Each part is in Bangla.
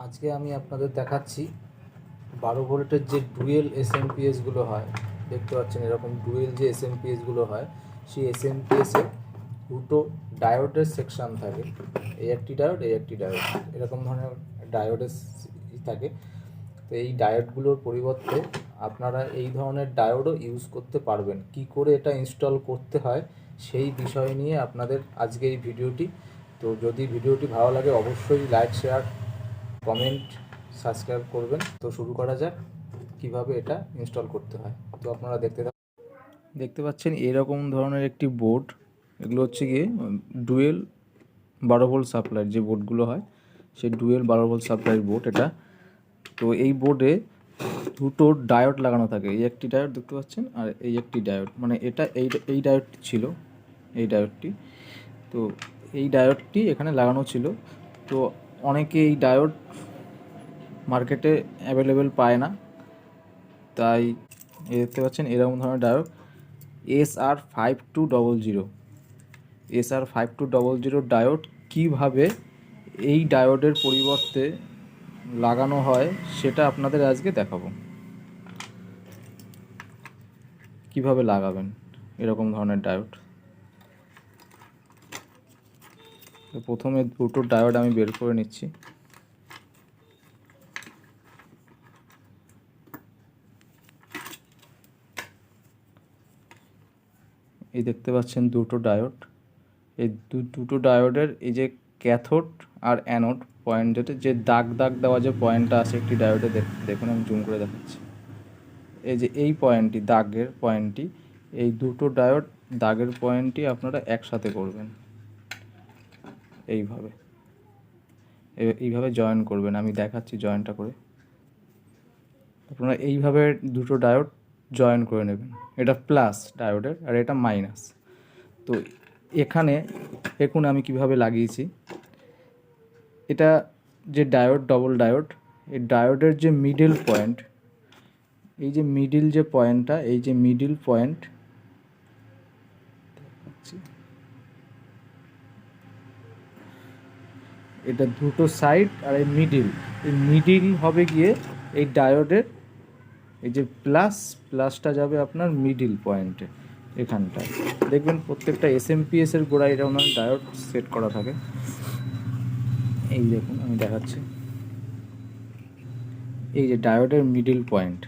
আজকে আমি আপনাদের দেখাচ্ছি 12 ভোল্টের যে ডুয়েল এসএমপিএসগুলো হয়, দেখতে পাচ্ছেন এরকম ডুয়েল যে এসএমপিএসগুলো হয়, সেই এসএমপিএসে দুটো ডায়োডের সেকশন থাকে। এই একটি ডায়োড, এই একটি ডায়োড, এরকম ধরনের ডায়োডের থাকে। তো এই ডায়োডগুলোর পরিবর্তে আপনারা এই ধরনের ডায়োডও ইউজ করতে পারবেন। কি করে এটা ইনস্টল করতে হয় সেই বিষয় নিয়ে আপনাদের আজকে এই ভিডিওটি। তো যদি ভিডিওটি ভালো লাগে অবশ্যই লাইক, শেয়ার, কমেন্ট, সাবস্ক্রাইব করবেন। তো শুরু করা যাক কিভাবে এটা ইনস্টল করতে হয়। তো আপনারা দেখতে পাচ্ছেন এরকম ধরনের একটি বোর্ড। এগুলো হচ্ছে গিয়ে ডুয়েল 12 ভোল্ট সাপ্লাইয়ের যে বোর্ডগুলো হয়, সেই ডুয়েল 12 ভোল্ট সাপ্লাইয়ের বোর্ড এটা। তো এই বোর্ডে দুটো ডায়োড লাগানো থাকে। এই একটি ডায়োড দেখতে পাচ্ছেন, আর এই একটি ডায়োড, মানে এটা এই ডায়োডটি ছিল, এই ডায়োডটি। তো এই ডায়োডটি এখানে লাগানো ছিল। তো অনেকে এই ডায়োড মার্কেটে অ্যাভেলেবেল পায় না, তাই দেখতে পাচ্ছেন এরকম ধরনের ডায়োড SR5200। SR5200 ডায়োড কীভাবে এই ডায়োডের পরিবর্তে লাগানো হয় সেটা আপনাদের আজকে দেখাবো। কিভাবে লাগাবেন এরকম ধরনের ডায়োড। তো প্রথমে দুটো ডায়োড আমি বের করে নিচ্ছি। এই দেখতে পাচ্ছেন দুটো ডায়োড। এই দুটো ডায়োডের এই যে ক্যাথোড আর অ্যানোড পয়েন্ট, যেটা যে দাগ দেওয়া যে পয়েন্টটা আছে একটি ডায়োডে, দেখুন আমি জুম করে দেখাচ্ছি। এই যে এই পয়েন্টটি, দাগের পয়েন্টটি, এই দুটো ডায়োড দাগের পয়েন্টটি আপনারা একসাথে করবেন। এইভাবে জয়েন করবেন। আমি দেখাচ্ছি জয়েনটা করে। আপনারা এইভাবে দুটো ডায়োড জয়েন করে নেবেন। এটা প্লাস ডায়োডের আর এটা মাইনাস। তো এখানে দেখুন আমি কিভাবে লাগিয়েছি। এটা যে ডায়োড, ডবল ডায়োড, এই ডায়োডের যে মিডল পয়েন্ট, এই যে মিডল যে পয়েন্টটা, এই যে মিডল পয়েন্ট, এটা দুটো সাইড আর এই মিডিল হবে গিয়ে এই ডায়োডের এই যে প্লাসটা যাবে আপনার মিডিল পয়েন্টে, এখানটায়। দেখবেন প্রত্যেকটা এসএমপিএস এর গোড়ায় এরকম ডায়োড সেট করা থাকে। এই দেখুন আমি দেখাচ্ছি, এই যে ডায়োডের মিডিল পয়েন্ট,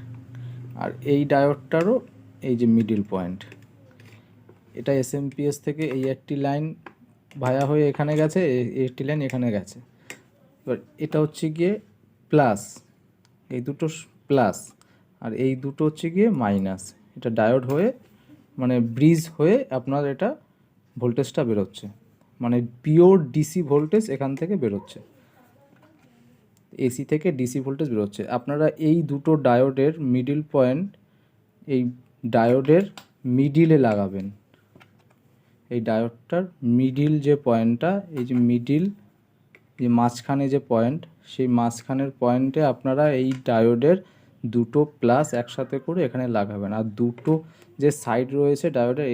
আর এই ডায়োডটারও এই যে মিডিল পয়েন্ট। এটা এসএমপিএস থেকে এই একটি লাইন ভায়া হয়ে এখানে গেছে, একটি লাইন এখানে গেছে। এবার এটা হচ্ছে গিয়ে প্লাস, এই দুটো প্লাস, আর এই দুটো হচ্ছে গিয়ে মাইনাস। এটা ডায়োড হয়ে, মানে ব্রিজ হয়ে আপনার এটা ভোল্টেজটা বেরোচ্ছে, মানে পিওর ডিসি ভোল্টেজ এখান থেকে বেরোচ্ছে, এসি থেকে ডিসি ভোল্টেজ বেরোচ্ছে। আপনারা এই দুটো ডায়োডের মিডিল পয়েন্ট এই ডায়োডের মিডিলে লাগাবেন। এই ডায়োডটার মিডিল যে পয়েন্টটা, এই যে মিডিল, যে মাঝখানে যে পয়েন্ট, সেই মাঝখানের পয়েন্টে আপনারা এই ডায়োডের দুটো প্লাস একসাথে করে এখানে লাগাবেন। আর দুটো যে সাইড রয়েছে ডায়োডের,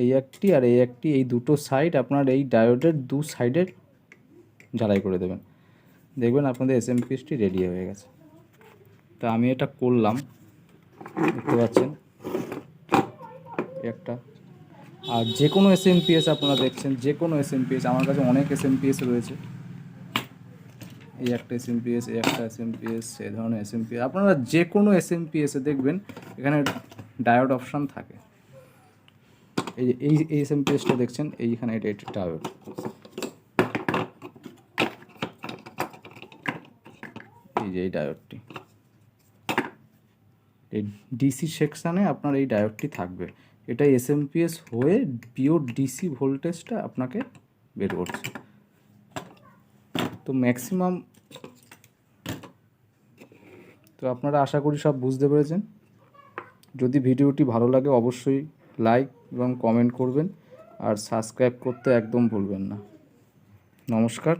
এই একটি আর এই একটি, এই দুটো সাইড আপনার এই ডায়োডের দু সাইডের ঝালাই করে দেবেন। দেখবেন আপনাদের এসএমপিএসটি রেডি হয়ে গেছে। তা আমি এটা করলাম, দেখতে পাচ্ছেন একটা। আর যে কোনো এসএমপিএস আপনারা দেখছেন, যে কোনো এসএমপিএস, আমার কাছে অনেক এসএমপিএস রয়েছে। এই একটা এসএমপিএস, এই একটা এসএমপিএস, এই ধরনের এসএমপিএস। আপনারা যে কোনো এসএমপিএসে দেখবেন এখানে ডায়োড অপশান থাকে। এই যে এই এসএমপিএসটা দেখছেন, এইখানে এটা ডায়োড। এই যে এই ডায়োডটি, এই ডিসি সেকশানে আপনার এই ডায়োডটি থাকবে। এটা এসএমপিএস হয়ে পিওর ডিসি ভোল্টেজটা আপনাকে বের করছে। তো ম্যাক্সিমাম, তো আপনারা আশা করি সব বুঝতে পেরেছেন। যদি ভিডিওটি ভালো লাগে অবশ্যই লাইক এবং কমেন্ট করবেন, আর সাবস্ক্রাইব করতে একদম ভুলবেন না। নমস্কার।